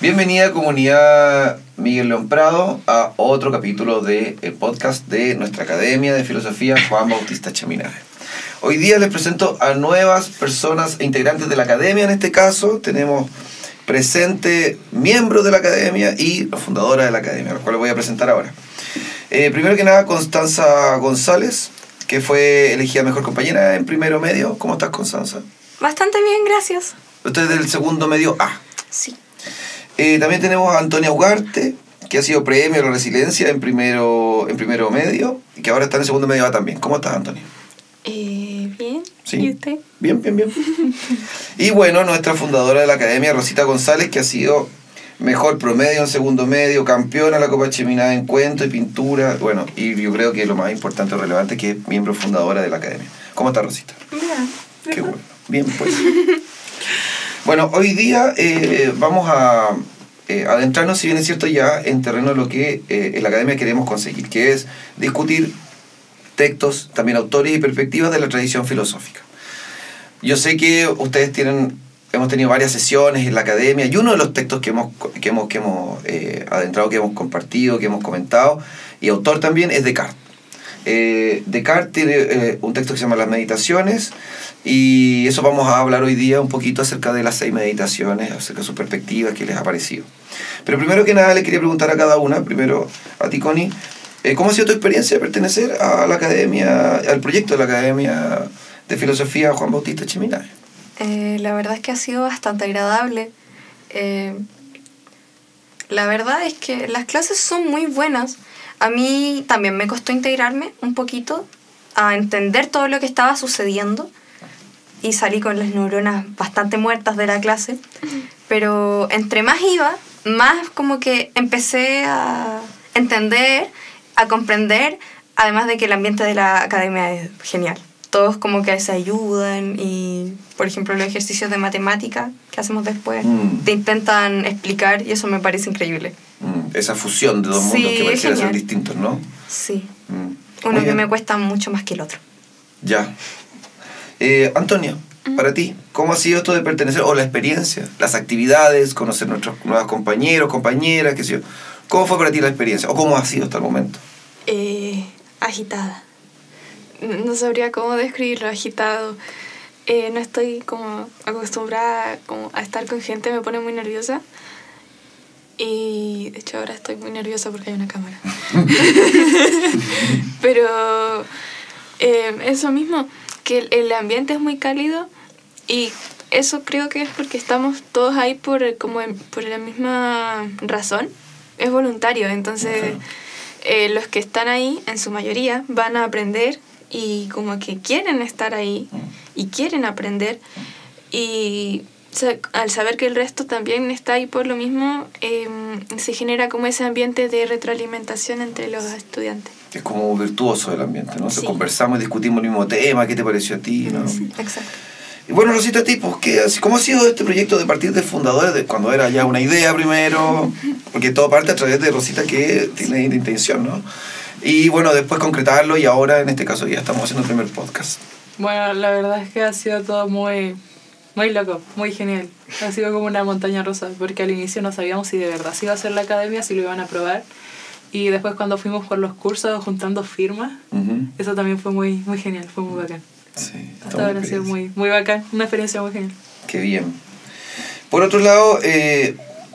Bienvenida comunidad Miguel León Prado a otro capítulo del podcast de nuestra Academia de Filosofía Juan Bautista Chaminade. Hoy día les presento a nuevas personas e integrantes de la Academia. En este caso tenemos presente miembros de la Academia y la fundadora de la Academia, a la cual les voy a presentar ahora. Primero que nada, Constanza González, que fue elegida mejor compañera en primero medio. ¿Cómo estás, Constanza? Bastante bien, gracias. Usted es del segundo medio A. Sí. También tenemos a Antonia Ugarte, que ha sido premio a la resiliencia en primero medio y que ahora está en el segundo medio A también. ¿Cómo estás, Antonia? Bien. ¿Sí? ¿Y usted? Bien. Y bueno, nuestra fundadora de la Academia, Rosita González, que ha sido mejor promedio en segundo medio, campeona de la Copa Chaminade en cuento y pintura. Bueno, y yo creo que lo más importante o relevante es que es miembro fundadora de la Academia. ¿Cómo está, Rosita? Bien. Qué bueno. Bien, pues. Bueno, hoy día vamos a adentrarnos, si bien es cierto, ya en terreno de lo que en la Academia queremos conseguir, que es discutir textos, también autores y perspectivas de la tradición filosófica. Yo sé que ustedes hemos tenido varias sesiones en la Academia y uno de los textos que hemos adentrado, que hemos compartido, que hemos comentado, y autor también, es Descartes. Descartes tiene un texto que se llama Las Meditaciones, y eso vamos a hablar hoy día un poquito acerca de las 6 meditaciones, acerca de sus perspectivas, qué les ha parecido. Pero primero que nada le quería preguntar a cada una, primero a ti, Connie, ¿cómo ha sido tu experiencia de pertenecer a la Academia, al proyecto de la Academia de Filosofía Juan Bautista Chaminade? La verdad es que ha sido bastante agradable. La verdad es que las clases son muy buenas. A mí también me costó integrarme un poquito, a entender todo lo que estaba sucediendo, y salí con las neuronas bastante muertas de la clase. Pero entre más iba, más como que empecé a entender, a comprender, además de que el ambiente de la academia es genial. Todos como que se ayudan y, por ejemplo, los ejercicios de matemática que hacemos después te intentan explicar, y eso me parece increíble. Esa fusión de dos mundos que parecieran ser distintos, ¿no? Sí. Uno que me cuesta mucho más que el otro. Ya. Antonio, para ti, ¿cómo ha sido esto de pertenecer, o la experiencia, las actividades, conocer nuestros nuevos compañeros, compañeras, qué sé yo? ¿Cómo fue para ti la experiencia, o cómo ha sido hasta el momento? Agitada. No sabría cómo describirlo, agitado. No estoy como acostumbrada como a estar con gente, me pone muy nerviosa. Y de hecho ahora estoy muy nerviosa porque hay una cámara. Pero eso mismo, que el ambiente es muy cálido, y eso creo que es porque estamos todos ahí por la misma razón. Es voluntario, entonces los que están ahí, en su mayoría, van a aprender y como que quieren estar ahí y quieren aprender, y al saber que el resto también está ahí por lo mismo, se genera como ese ambiente de retroalimentación entre los estudiantes. Es como virtuoso el ambiente, ¿no? Sí. Conversamos y discutimos el mismo tema, ¿qué te pareció a ti, no? Sí, exacto. Y bueno, Rosita, a ti, pues, ¿cómo ha sido este proyecto de partir de fundadores, de cuando era ya una idea primero? Porque todo parte a través de Rosita, que tiene intención, ¿no? Y bueno, después concretarlo, y ahora en este caso ya estamos haciendo el primer podcast. Bueno, la verdad es que ha sido todo muy loco, muy genial. Ha sido como una montaña rusa, porque al inicio no sabíamos si de verdad se iba a hacer la academia, si lo iban a probar. Y después cuando fuimos por los cursos juntando firmas, eso también fue muy genial, fue muy bacán. Sí, hasta ahora ha sido muy bacán, una experiencia muy genial. Qué bien. Por otro lado,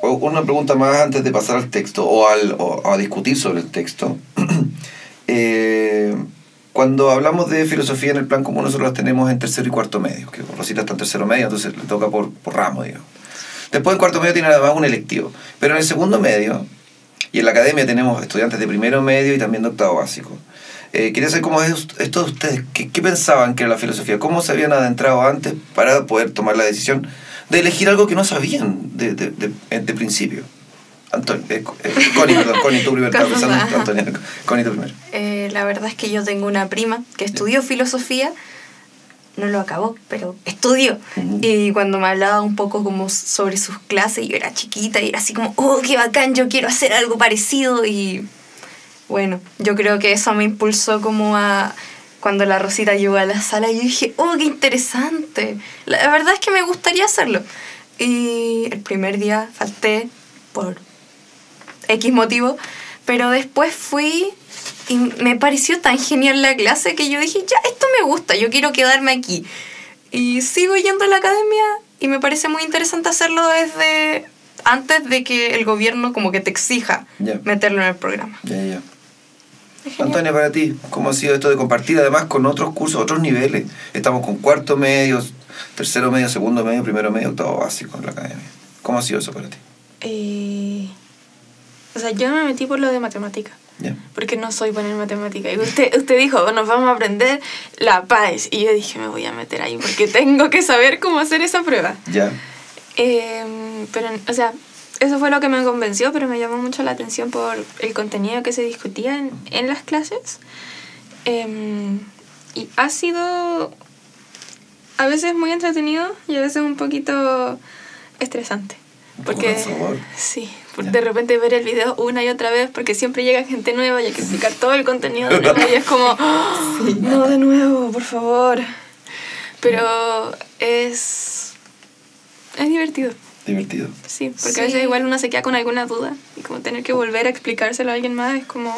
una pregunta más antes de pasar al texto o a discutir sobre el texto. Cuando hablamos de filosofía en el plan común, nosotros las tenemos en tercero y cuarto medio, que Rosita está en tercero medio, entonces le toca por ramo, digamos. Después en cuarto medio tiene además un electivo, pero en el segundo medio, y en la academia tenemos estudiantes de primero medio y también de octavo básico. Quería saber cómo es esto de ustedes, ¿qué pensaban que era la filosofía? ¿Cómo se habían adentrado antes para poder tomar la decisión de elegir algo que no sabían de principio? Connie, tú primero. Connie, tú primero. La verdad es que yo tengo una prima que estudió filosofía, no lo acabó, pero estudió. Y cuando me hablaba un poco como sobre sus clases, yo era chiquita y era así como, oh, qué bacán, yo quiero hacer algo parecido. Y bueno, yo creo que eso me impulsó como a... Cuando la Rosita llegó a la sala, yo dije, oh, qué interesante. La verdad es que me gustaría hacerlo. Y el primer día falté, por X motivo, pero después fui y me pareció tan genial la clase que yo dije, ya, esto me gusta, yo quiero quedarme aquí. Y sigo yendo a la academia y me parece muy interesante hacerlo desde antes de que el gobierno como que te exija meterlo en el programa. Ya. Antonia, para ti, ¿cómo ha sido esto de compartir además con otros cursos, otros niveles? Estamos con cuarto medio, tercero medio, segundo medio, primero medio, octavo básico en la academia. ¿Cómo ha sido eso para ti? O sea, yo me metí por lo de matemática. Yeah. Porque no soy buena en matemática. Y usted dijo, nos vamos a aprender la PAES. Y yo dije, me voy a meter ahí porque tengo que saber cómo hacer esa prueba. Ya. Pero, o sea, eso fue lo que me convenció, pero me llamó mucho la atención por el contenido que se discutía en las clases. Y ha sido a veces muy entretenido y a veces un poquito estresante. Porque sí, de repente ver el video una y otra vez porque siempre llega gente nueva y hay que explicar todo el contenido de nuevo y es como, sí, no, de nuevo, por favor. Pero es divertido. Divertido. Sí, porque a veces igual uno se queda con alguna duda y como tener que volver a explicárselo a alguien más es como,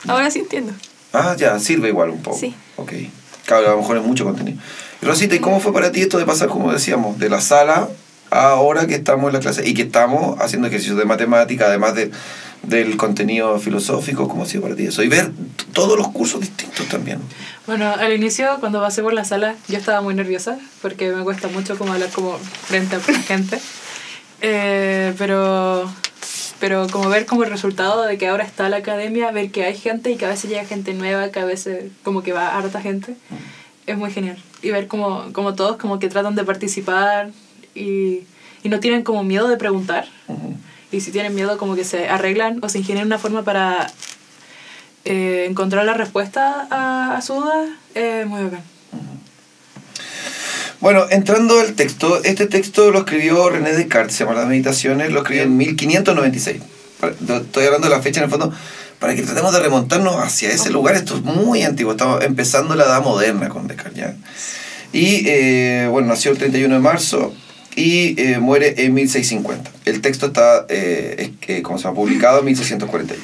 ahora sí entiendo. Ah, ya, sirve igual un poco. Sí. Ok. Claro, a lo mejor es mucho contenido. Rosita, ¿y cómo fue para ti esto de pasar, como decíamos, de la sala a ahora que estamos en la clase y que estamos haciendo ejercicios de matemática, además del contenido filosófico? ¿Cómo ha sido para ti eso? Y ver todos los cursos distintos también. Bueno, al inicio, cuando pasé por la sala, yo estaba muy nerviosa porque me cuesta mucho como hablar como frente a la gente. Pero como ver como el resultado de que ahora está la academia, ver que hay gente y que a veces llega gente nueva, que a veces como que va harta gente, es muy genial. Y ver como todos como que tratan de participar y no tienen como miedo de preguntar. Uh-huh. Y si tienen miedo como que se arreglan o se ingenian una forma para encontrar la respuesta a su duda, muy bacán. Bueno, entrando al texto, este texto lo escribió René Descartes, se llama Las Meditaciones, lo escribió en 1596. Estoy hablando de la fecha en el fondo, para que tratemos de remontarnos hacia ese lugar. Esto es muy antiguo, estamos empezando la Edad Moderna con Descartes, ¿ya? Y, bueno, nació el 31 de marzo y muere en 1650. El texto está, ¿cómo se llama? Publicado en 1641.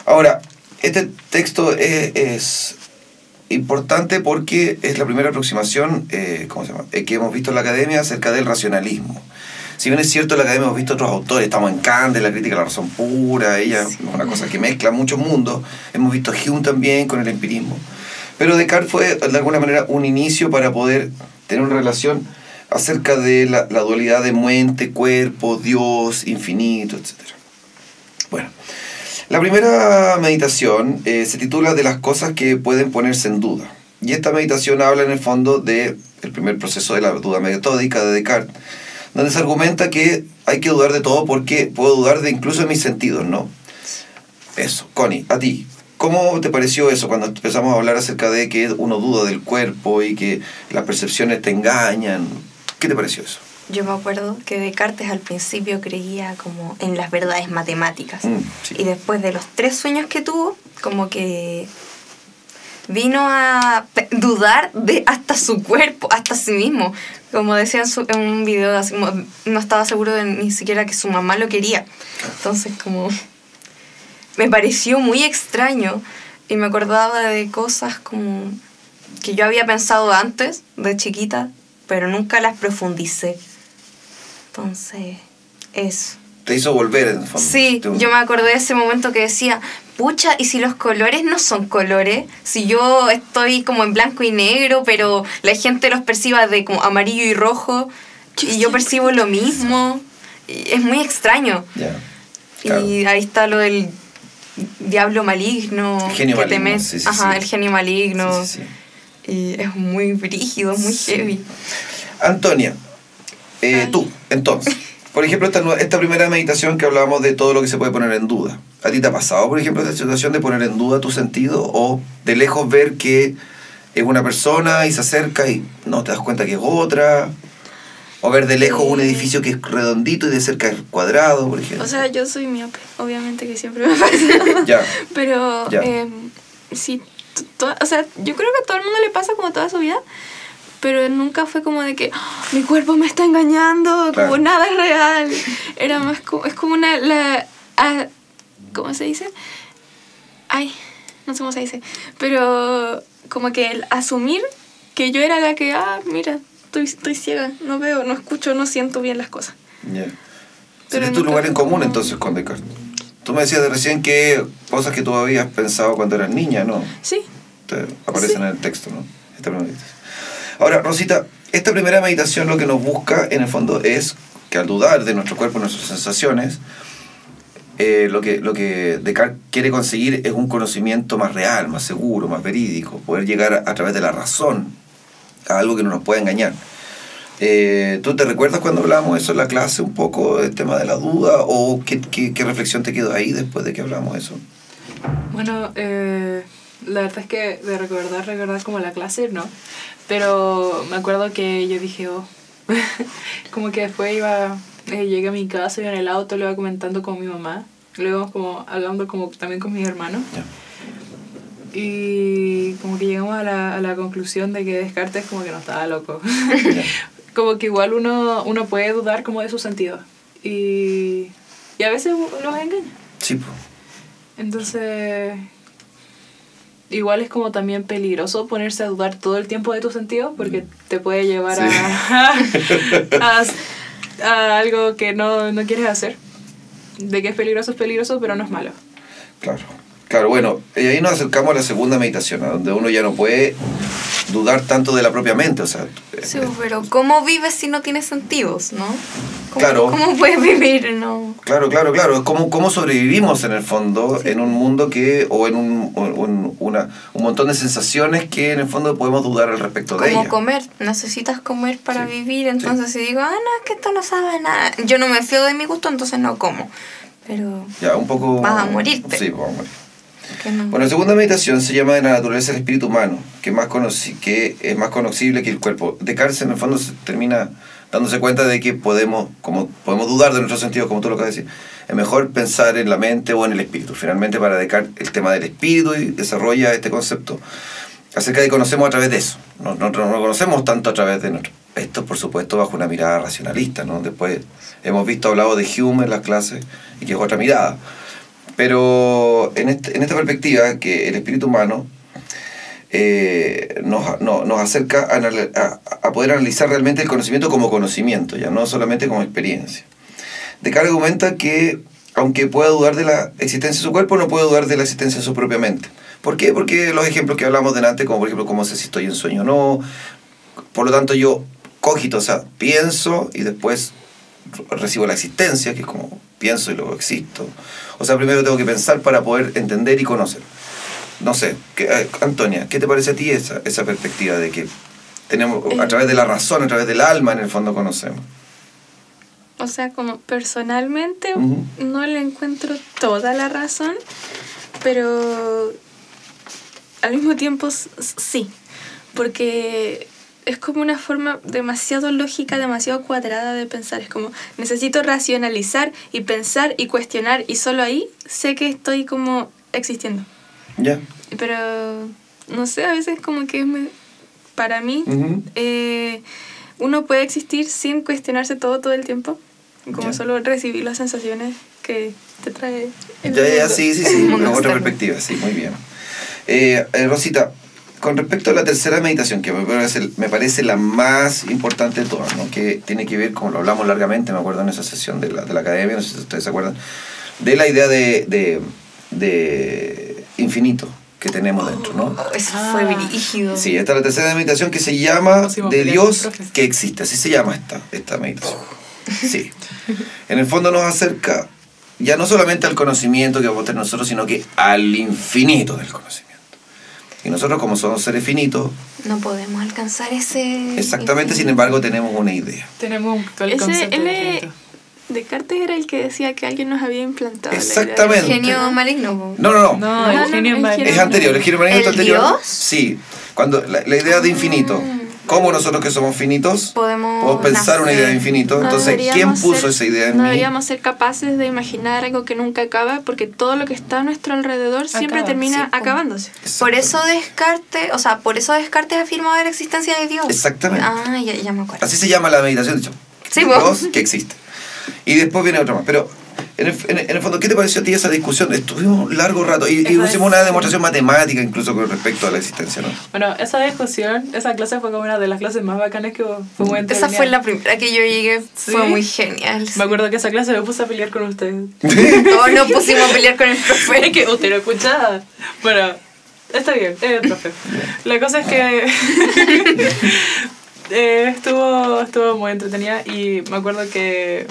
Ahora, este texto es importante porque es la primera aproximación ¿cómo se llama? Que hemos visto en la academia acerca del racionalismo. Si bien es cierto, en la academia hemos visto otros autores, estamos en Kant, la crítica a la razón pura, ella es una cosa que mezcla muchos mundos. Hemos visto Hume también con el empirismo. Pero Descartes fue, de alguna manera, un inicio para poder tener una relación acerca de la dualidad de mente, cuerpo, Dios, infinito, etc. Bueno. La primera meditación se titula De las cosas que pueden ponerse en duda. Y esta meditación habla en el fondo del primer proceso de la duda metódica de Descartes, donde se argumenta que hay que dudar de todo porque puedo dudar de incluso de mis sentidos, ¿no? Eso. Connie, a ti, ¿cómo te pareció eso cuando empezamos a hablar acerca de que uno duda del cuerpo y que las percepciones te engañan? ¿Qué te pareció eso? Yo me acuerdo que Descartes al principio creía como en las verdades matemáticas. Sí. Y después de los 3 sueños que tuvo, como que vino a dudar de hasta su cuerpo, hasta sí mismo. Como decía en un video, así, no estaba seguro de ni siquiera que su mamá lo quería. Entonces como me pareció muy extraño y me acordaba de cosas como que yo había pensado antes, de chiquita, pero nunca las profundicé. Entonces, eso. Te hizo volver, en el fondo. Sí, yo me acordé de ese momento que decía, pucha, ¿y si los colores no son colores? Si yo estoy como en blanco y negro, pero la gente los perciba de como amarillo y rojo, y yo percibo lo mismo. Y es muy extraño. Yeah, claro. Y ahí está lo del diablo maligno. El genio que maligno, sí, ajá, el genio maligno. Sí. Y es muy brígido, muy heavy. Antonia, tú, entonces, por ejemplo, esta primera meditación que hablábamos de todo lo que se puede poner en duda. ¿A ti te ha pasado, por ejemplo, esta situación de poner en duda tu sentido o de lejos ver que es una persona y se acerca y no te das cuenta que es otra? O ver de lejos un edificio que es redondito y de cerca es cuadrado, por ejemplo. O sea, yo soy miope, obviamente que siempre me pasa. Ya. Pero, sí, o sea, yo creo que a todo el mundo le pasa como toda su vida, pero nunca fue como de que "Ah, mi cuerpo me está engañando, Claro. como nada es real". Era más como, es como ¿cómo se dice? Ay, no sé cómo se dice, pero como que el asumir que yo era la que, mira, estoy ciega, no veo, no escucho, no siento bien las cosas. Ya. Pero Ese es tu nunca lugar en fue común como- entonces con Descartes. Tú me decías de recién que cosas que tú habías pensado cuando eras niña, ¿no? Sí, Aparecen Sí. en el texto, ¿no? Esta primera meditación. Ahora, Rosita, esta primera meditación lo que nos busca en el fondo es que al dudar de nuestro cuerpo, nuestras sensaciones, lo que Descartes quiere conseguir es un conocimiento más real, más seguro, más verídico, poder llegar a través de la razón a algo que no nos puede engañar. ¿Tú te recuerdas cuando hablamos eso en la clase un poco del tema de la duda o qué reflexión te quedó ahí después de que hablamos eso? Bueno, la verdad es que de recordar como la clase, no. Pero me acuerdo que yo dije, como que después llegué a mi casa, iba en el auto, lo iba comentando con mi mamá. Lo íbamos como hablando como también con mis hermanos. Ya. Y como que llegamos a la conclusión de que Descartes como que no estaba loco. Ya. Como que igual uno puede dudar como de sus sentidos. Y a veces los engaña. Sí, pues. Entonces, igual es como también peligroso ponerse a dudar todo el tiempo de tus sentidos porque te puede llevar Sí. a algo que no quieres hacer. De que es peligroso, pero no es malo. Claro, bueno, y ahí nos acercamos a la segunda meditación, a donde uno ya no puede dudar tanto de la propia mente, o sea... Sí, pero ¿cómo vives si no tienes sentidos, no? Claro. ¿Cómo puedes vivir, no? Claro, es como cómo sobrevivimos en el fondo en un mundo o en un montón de sensaciones que en el fondo podemos dudar al respecto de Como ellas. comer, necesitas comer para Sí, vivir, entonces si digo, no, es que esto no sabe a nada, yo no me fío de mi gusto, entonces no como. Pero Ya, un poco... vas a morirte. Sí, vamos a morir. que no. Bueno, la segunda meditación se llama de la naturaleza del espíritu humano, que es más conocible que el cuerpo. Descartes en el fondo se termina dándose cuenta de que podemos dudar de nuestros sentidos, como tú lo acabas de decir. Es mejor pensar en la mente o en el espíritu. Finalmente, para Descartes, el tema del espíritu y desarrolla este concepto acerca de que conocemos a través de eso. No conocemos tanto a través de nuestro... Esto, por supuesto, bajo una mirada racionalista, ¿no? Después hemos hablado de Hume en las clases y que es otra mirada. Pero en esta perspectiva, que el espíritu humano nos acerca a poder analizar realmente el conocimiento como conocimiento, ya no solamente como experiencia. Descartes argumenta que, aunque pueda dudar de la existencia de su cuerpo, no puede dudar de la existencia de su propia mente. ¿Por qué? Porque los ejemplos que hablamos delante, como por ejemplo, cómo sé si estoy en sueño o no, por lo tanto yo cogito, o sea, pienso y después recibo la existencia, que es como pienso y luego existo. O sea, primero tengo que pensar para poder entender y conocer. No sé, Antonia, ¿qué te parece a ti esa perspectiva de que tenemos, a través de la razón, a través del alma, en el fondo conocemos? o sea, como personalmente Ujú. no le encuentro toda la razón, pero al mismo tiempo sí, porque es como una forma demasiado lógica, demasiado cuadrada de pensar. Es como, necesito racionalizar y pensar y cuestionar, y solo ahí sé que estoy como existiendo. Ya. Pero, no sé, a veces como que para mí, Ujú. uno puede existir sin cuestionarse todo el tiempo, como Ya. solo recibir las sensaciones que te trae el Ya, mundo. sí, mundo una otra externo. perspectiva, sí, muy bien. Rosita, con respecto a la tercera meditación, que me parece la más importante de todas, ¿no? Que tiene que ver, como lo hablamos largamente, me acuerdo en esa sesión de la academia, no sé si ustedes se acuerdan, de la idea de infinito que tenemos dentro, ¿no? Eso fue brígido. Sí, esta es la tercera meditación que se llama Pusimos de pelear Dios con profes. que existe, así se llama esta meditación. Sí. En el fondo nos acerca ya no solamente al conocimiento que vamos a tener nosotros, sino que al infinito del conocimiento. Y nosotros, como somos seres finitos, No podemos alcanzar ese... exactamente, sin embargo, tenemos una idea. Tenemos el concepto Él de infinito. Descartes era el que decía que alguien nos había implantado la idea de- Exactamente. Genio maligno. Po. No. No, No, el genio el maligno. Es anterior, el genio maligno está ¿El anterior. Dios? Sí, cuando la idea de infinito. ¿Cómo nosotros que somos finitos podemos pensar una idea de infinito? No Entonces, ¿quién deberíamos puso ser- esa idea en No mí? deberíamos ser capaces de imaginar algo que nunca acaba, porque todo lo que está a nuestro alrededor siempre Acaba, termina sí, po. acabándose. Por eso Descartes afirmaba la existencia de Dios. Exactamente. Ah, ya me acuerdo. Así se llama la meditación, de hecho. Sí, Dios que existe. Y después viene otra más. Pero, en el fondo, ¿qué te pareció a ti esa discusión? Estuvimos un largo rato y Esa hicimos una es- demostración matemática incluso con respecto a la existencia, ¿no? Bueno, esa discusión, esa clase fue como una de las clases más bacanas que hubo. Fue muy Esa entretenida. fue la primera que yo llegué. ¿Sí? Fue muy genial. Me acuerdo que esa clase me puse a pelear con ustedes. Todos nos pusimos a pelear con el Es profe. que usted lo escuchaba. Bueno, está bien, es el profe. La cosa es que estuvo muy entretenida y me acuerdo que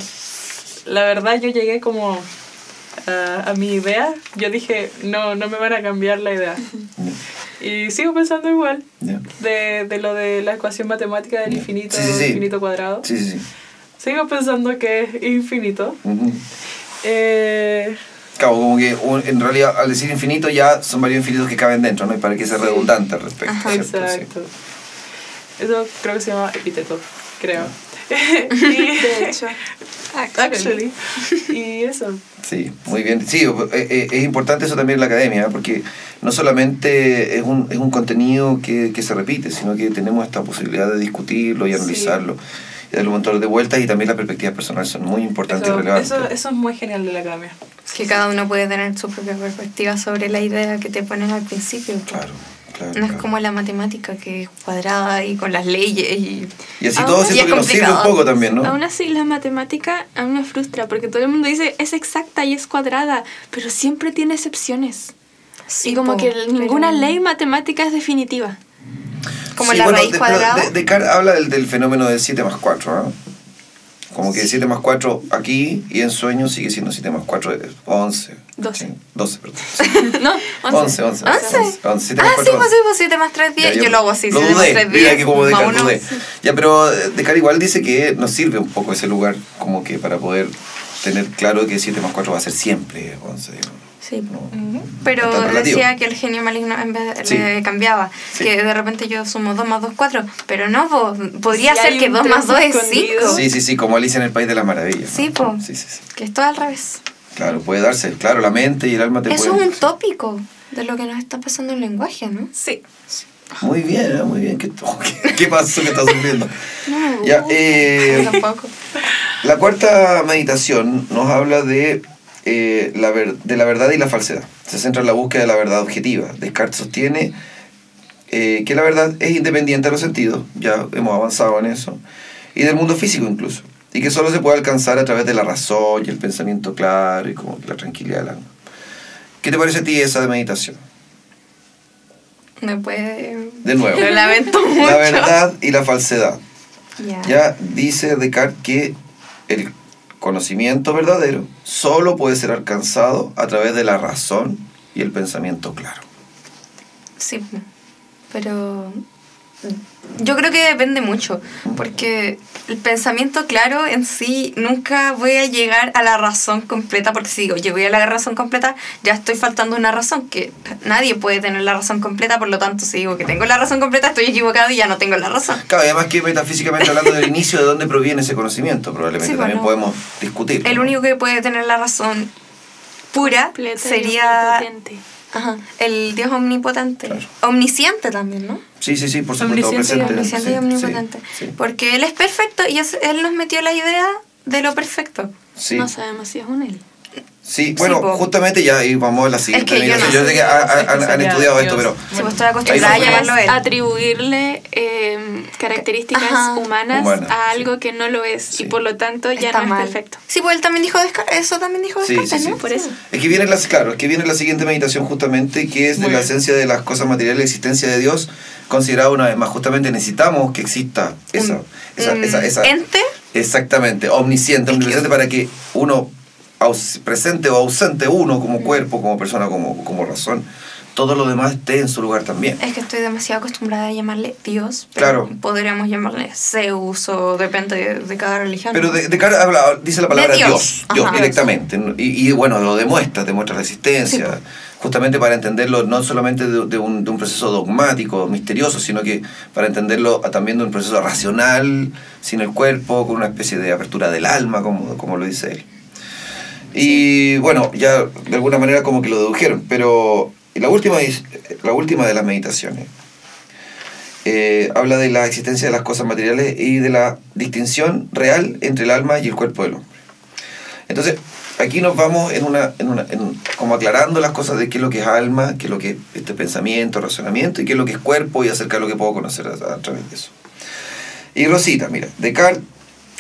la verdad yo llegué como a mi idea. Yo dije, no me van a cambiar la idea. Y sigo pensando igual Ya. de lo de la ecuación matemática del infinito, Sí. infinito cuadrado. Sí. Sigo pensando que es infinito. Ujú. Eh, Claro, como que en realidad al decir infinito ya son varios infinitos que caben dentro, ¿no? Y para que sea redundante al respecto. Ajá. ¿cierto? Sí. Exacto. Eso creo que se llama epíteto, creo. De hecho, Actually. Y eso. Sí, muy bien. Sí, es importante eso también en la academia, ¿eh? Porque no solamente es un contenido que se repite, sino que tenemos esta posibilidad de discutirlo y Sí. analizarlo, y darle un montón de vueltas, y también las perspectivas personales son muy importantes y relevantes. Eso es muy genial de la academia. Que cada uno puede tener su propia perspectiva sobre la idea que te ponen al principio. Claro. No es como la matemática que es cuadrada y con las leyes y... Y así Aún todo así siento es que nos sirve un complicado. poco también, ¿no? aún así la matemática a mí me frustra, porque todo el mundo dice es exacta y es cuadrada, pero siempre tiene excepciones. Sí, y como po, que pero- ninguna ley matemática es definitiva. Como Sí, la bueno, raíz pero cuadrada. Descartes habla del fenómeno del 7 más 4, ¿no? Como que 7 más 4 aquí y en sueños sigue siendo 7 más 4 es 11. 12. Sí, 12, perdón. No, 11, 11. 7 más 4, Sí, pues 7 más 3, 10. Ya, Yo lo hago así, lo 7 más dudé, 3, mira 10. que como más Descartes uno. dudé. Ya, pero Descartes igual dice que nos sirve un poco ese lugar, como que para poder tener claro que 7 más 4 va a ser siempre 11, digamos. Sí, No, pero es tan relativo. decía que el genio maligno en vez Sí. le cambiaba. Sí. Que de repente yo sumo 2 más 2, 4. Pero no, podría Sí, ser hay que un 2 más 2 es escondido. 5. Sí, como Alicia en el País de las Maravillas. ¿no? Sí, po. Sí. Que es todo al revés. Claro, puede darse. Claro, la mente y el alma te Eso pueden... es un tópico de lo que nos está pasando en el lenguaje, ¿no? Sí. Muy bien, muy bien. ¿Qué pasó que estás sufriendo? No me Ya, gusta. Tampoco. La cuarta meditación nos habla de la verdad y la falsedad. Se centra en la búsqueda de la verdad objetiva. Descartes sostiene que la verdad es independiente de los sentidos, ya hemos avanzado en eso, y del mundo físico incluso, y que solo se puede alcanzar a través de la razón y el pensamiento claro y como la tranquilidad del alma. ¿Qué te parece a ti esa de meditación? Me puede... De nuevo, Lo lamento mucho. la verdad y la falsedad. Ya. Ya dice Descartes que el conocimiento verdadero solo puede ser alcanzado a través de la razón y el pensamiento claro. Sí, pero yo creo que depende mucho, porque el pensamiento claro en sí nunca voy a llegar a la razón completa, porque si digo, llego a la razón completa, ya estoy faltando una razón, que nadie puede tener la razón completa, por lo tanto, si digo que tengo la razón completa, estoy equivocado y ya no tengo la razón. Claro, y además que metafísicamente hablando del inicio de dónde proviene ese conocimiento, probablemente Sí, también bueno, podemos discutir. El único que puede tener la razón pura Completa y sería omnipotente. el Dios omnipotente, Claro. omnisciente también, ¿no? Sí, por supuesto, Omnisciente y presente. Omnisciente Sí, y omnipotente. sí, Porque Él es perfecto y Él nos metió la idea de lo perfecto. sí. No sabemos si es un él. Sí, bueno, po. justamente ya y vamos a la siguiente Es que yo no meditación. Yo sé que han estudiado esto, pero Si vos estoy acostumbrada a Ahí no llamarlo Él. atribuirle características Ajá. humanas Humanas, a sí. algo que no lo es Sí. y por lo tanto ya Está no mal. es perfecto. Sí, pues Él también dijo eso también dijo Sí, Descartes, sí, ¿no? sí. Por eso. es que viene la siguiente meditación justamente, que es de Muy la bien. esencia de las cosas materiales, la existencia de Dios, considerada una vez más. Justamente necesitamos que exista esa Ente. exactamente, omnisciente, omnipresente, para que uno, presente o ausente uno como cuerpo, como persona, como razón, todo lo demás esté en su lugar también. Es que estoy demasiado acostumbrada a llamarle Dios. Pero Claro. podríamos llamarle Zeus o depende de cada religión. Pero ¿no? de cara dice la palabra De Dios, Dios. Dios Ajá. directamente. Y bueno, lo demuestra la existencia. Sí, justamente para entenderlo no solamente de un proceso dogmático, misterioso, sino que para entenderlo también de un proceso racional, sin el cuerpo, con una especie de apertura del alma, como lo dice él. Y bueno, ya de alguna manera como que lo dedujeron, pero la última de las meditaciones habla de la existencia de las cosas materiales y de la distinción real entre el alma y el cuerpo del hombre. Entonces, aquí nos vamos como aclarando las cosas de qué es lo que es alma, qué es lo que es este pensamiento, razonamiento, y qué es lo que es cuerpo, y acerca de lo que puedo conocer a través de eso. Y Rosita, mira, Descartes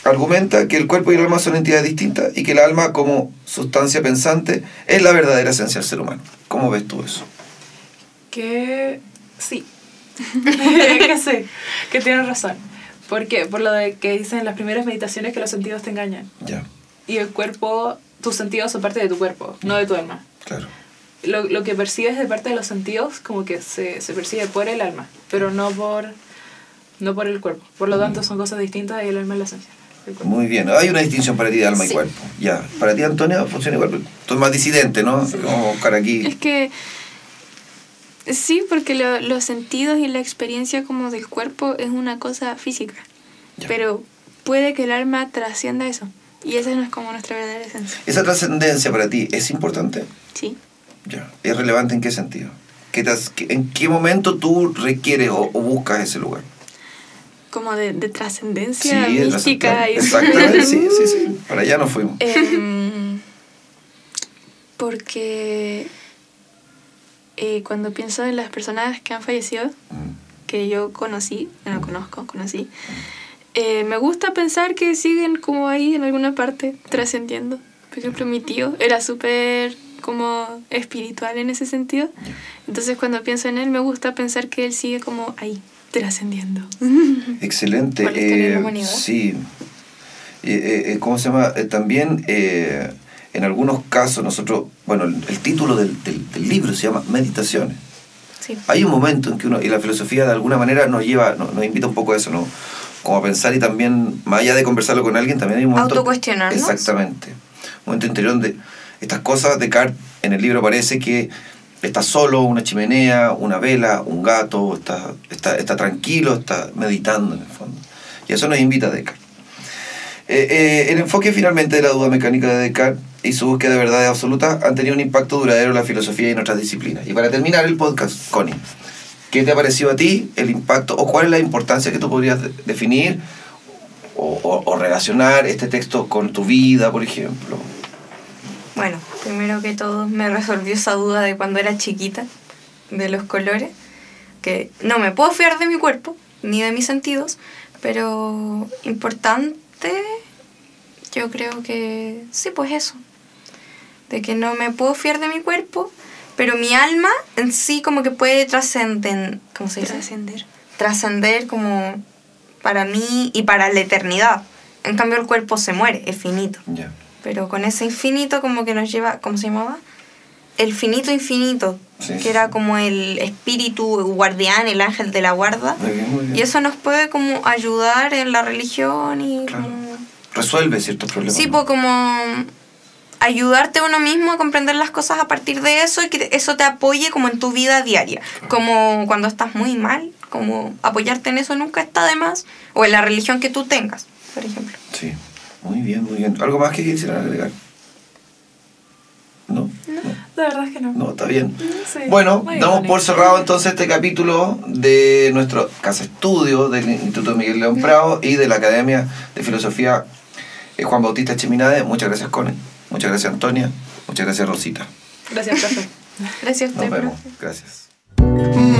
argumenta que el cuerpo y el alma son entidades distintas y que el alma, como sustancia pensante, es la verdadera esencia del ser humano. ¿Cómo ves tú eso? Que sí. Que sí, que tienes razón. Porque por lo de que dicen en las primeras meditaciones que los sentidos te engañan. Ya. Y el cuerpo, tus sentidos son parte de tu cuerpo, no de tu alma. Claro. Lo que percibes de parte de los sentidos como que se percibe por el alma, pero no por el cuerpo. Por lo tanto son cosas distintas y el alma es la esencia. Muy bien, hay una distinción para ti de alma y Sí. cuerpo. Ya. Para ti, Antonia, funciona igual, pero tú eres más disidente, ¿no? Sí. Vamos a buscar aquí. Es que sí, porque los sentidos y la experiencia como del cuerpo es una cosa física. Ya. Pero puede que el alma trascienda eso. Y esa no es como nuestra verdadera esencia. ¿Esa trascendencia para ti es importante? Sí. Ya. ¿Es relevante en qué sentido? ¿En qué momento tú requieres o buscas ese lugar? Como de trascendencia Sí, es mística. Y exactamente, sí. Para allá nos fuimos. Porque cuando pienso en las personas que han fallecido, que yo conocí, me gusta pensar que siguen como ahí en alguna parte, trascendiendo. Por ejemplo, mi tío era súper como espiritual en ese sentido. Entonces cuando pienso en él, me gusta pensar que él sigue como ahí, trascendiendo. Excelente. Por la historia de la humanidad. Sí. ¿Cómo se llama? También en algunos casos nosotros, bueno, el título del libro se llama Meditaciones. Sí. Hay un momento en que uno, y la filosofía de alguna manera nos invita un poco a eso, ¿no? Como a pensar, y también, más allá de conversarlo con alguien, también hay un momento... Autocuestionarnos. Exactamente. Un momento interior donde estas cosas, Descartes en el libro parece que está solo, una chimenea, una vela, un gato, está tranquilo, está meditando en el fondo. Y eso nos invita a Descartes. El enfoque finalmente de la duda mecánica de Descartes y su búsqueda de verdades absolutas han tenido un impacto duradero en la filosofía y en otras disciplinas. Y para terminar el podcast, Connie, ¿qué te ha parecido a ti el impacto o cuál es la importancia que tú podrías definir o relacionar este texto con tu vida, por ejemplo? Bueno, primero que todo me resolvió esa duda de cuando era chiquita, de los colores, que no me puedo fiar de mi cuerpo, ni de mis sentidos, pero importante, yo creo que sí, pues eso, de que no me puedo fiar de mi cuerpo, pero mi alma en sí como que puede trascender, ¿cómo se dice? Trascender como para mí y para la eternidad. En cambio el cuerpo se muere, es finito. Ya. Pero con ese infinito como que nos lleva, ¿cómo se llamaba? El finito infinito, Sí. que era como el espíritu guardián, el ángel de la guarda. Muy bien, muy bien. Y eso nos puede como ayudar en la religión y Claro. como... Resuelve ciertos problemas. Sí, ¿no? pues como ayudarte a uno mismo a comprender las cosas a partir de eso y que eso te apoye como en tu vida diaria. Como cuando estás muy mal, como apoyarte en eso nunca está de más. O en la religión que tú tengas, por ejemplo. Sí, muy bien, muy bien. ¿Algo más que quisieran agregar? ¿No? La verdad es que no. No, está bien. Sí, Bueno, muy damos bonito. por cerrado entonces este capítulo de nuestro casa estudio del Instituto Miguel León Prado y de la Academia de Filosofía Juan Bautista Cheminade. Muchas gracias, Connie. Muchas gracias, Antonia. Muchas gracias, Rosita. Gracias, profe. Gracias a usted, Nos vemos. profe. Gracias.